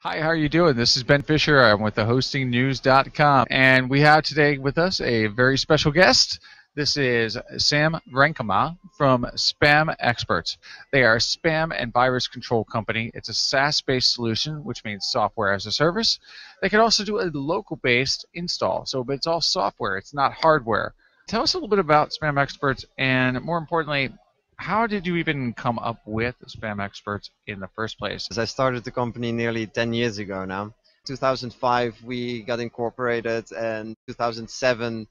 Hi, how are you doing? This is Ben Fisher. I'm with the hostingnews.com, and we have today with us a very special guest. This is Sam Renkema from SpamExperts. They are a spam and virus control company. It's a SaaS-based solution, which means software as a service. They can also do a local-based install, so it's all software. It's not hardware. Tell us a little bit about SpamExperts, and more importantly, how did you even come up with SpamExperts in the first place? I started the company nearly 10 years ago now. 2005 we got incorporated, and 2007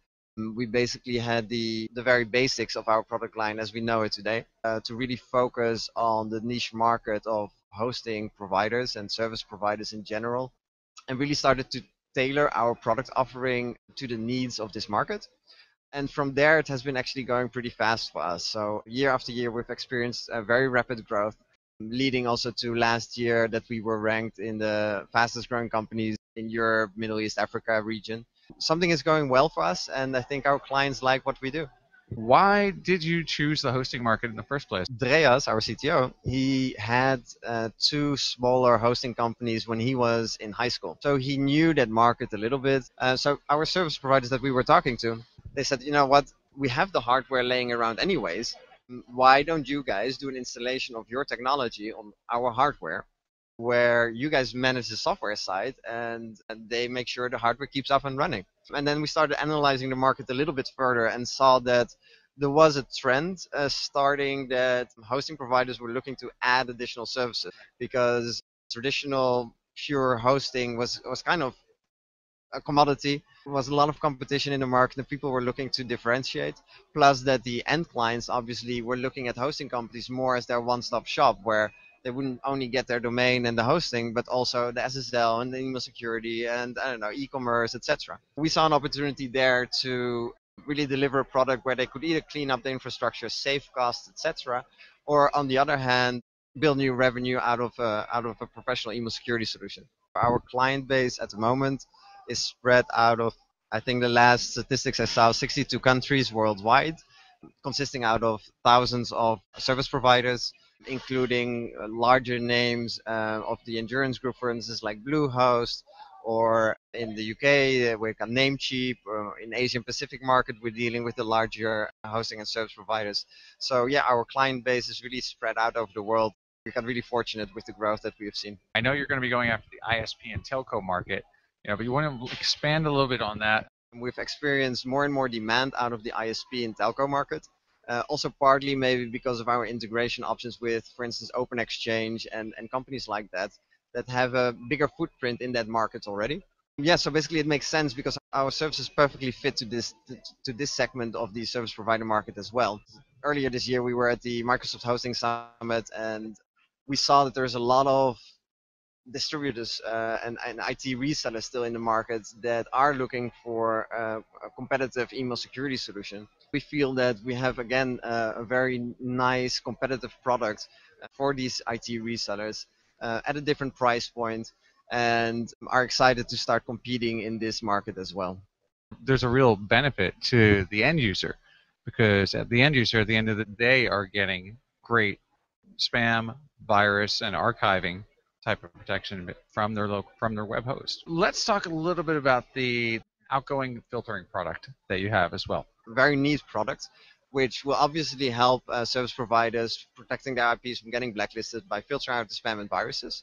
we basically had the very basics of our product line as we know it today, to really focus on the niche market of hosting providers and service providers in general, and really started to tailor our product offering to the needs of this market. And from there, it has been actually going pretty fast for us. So year after year, we've experienced a very rapid growth, leading also to last year that we were ranked in the fastest growing companies in Europe, Middle East, Africa region. Something is going well for us, and I think our clients like what we do. Why did you choose the hosting market in the first place? Andreas, our CTO, he had two smaller hosting companies when he was in high school. So he knew that market a little bit. So our service providers that we were talking to, they said, you know what, we have the hardware laying around anyways. Why don't you guys do an installation of your technology on our hardware, where you guys manage the software side and they make sure the hardware keeps up and running? And then we started analyzing the market a little bit further and saw that there was a trend starting that hosting providers were looking to add additional services, because traditional pure hosting was kind of a commodity. There was a lot of competition in the market and people were looking to differentiate. Plus that the end clients obviously were looking at hosting companies more as their one-stop shop, where they wouldn't only get their domain and the hosting, but also the SSL and the email security and I don't know, e-commerce, etc. We saw an opportunity there to really deliver a product where they could either clean up the infrastructure, save costs, etc., or on the other hand, build new revenue out of a professional email security solution. Our client base at the moment is spread out of, I think the last statistics I saw, 62 countries worldwide, consisting out of thousands of service providers, including larger names of the endurance group, for instance, like Bluehost, or in the UK, we've got Namecheap, or in Asian Pacific market, we're dealing with the larger hosting and service providers. So yeah, our client base is really spread out over the world. We got really fortunate with the growth that we have seen. I know you're going to be going after the ISP and telco market, but you want to expand a little bit on that. We've experienced more and more demand out of the ISP and telco market. Also partly maybe because of our integration options with, for instance, Open Exchange and companies like that have a bigger footprint in that market already. Yeah, so basically it makes sense because our services perfectly fit to this segment of the service provider market as well. Earlier this year we were at the Microsoft Hosting Summit, and we saw that there's a lot of distributors and IT resellers still in the market that are looking for a competitive email security solution. We feel that we have again a very nice competitive product for these IT resellers at a different price point, and are excited to start competing in this market as well. There's a real benefit to the end user, because the end user at the end of the day are getting great spam, virus, and archiving type of protection from their web host. Let's talk a little bit about the outgoing filtering product that you have as well. Very neat product, which will obviously help service providers protecting their IPs from getting blacklisted by filtering out the spam and viruses.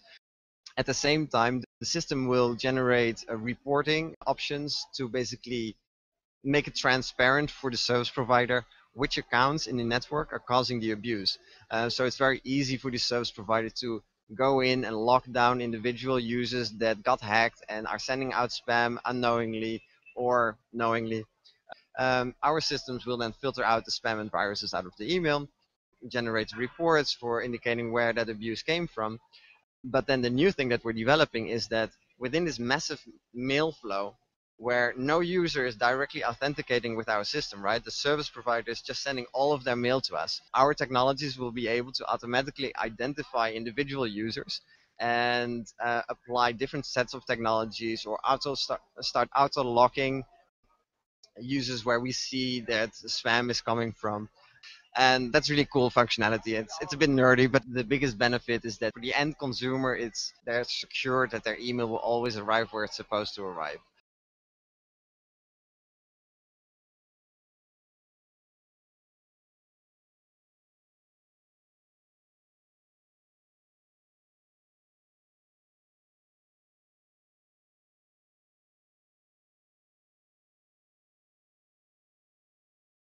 At the same time, the system will generate reporting options to basically make it transparent for the service provider which accounts in the network are causing the abuse. So it's very easy for the service provider to go in and lock down individual users that got hacked and are sending out spam unknowingly or knowingly. Our systems will then filter out the spam and viruses out of the email, generate reports for indicating where that abuse came from. But then the new thing that we're developing is that within this massive mail flow, where no user is directly authenticating with our system, right? The service provider is just sending all of their mail to us. Our technologies will be able to automatically identify individual users and apply different sets of technologies, or start auto-locking users where we see that spam is coming from. and that's really cool functionality. It's a bit nerdy, but the biggest benefit is that for the end consumer, they're secure that their email will always arrive where it's supposed to arrive.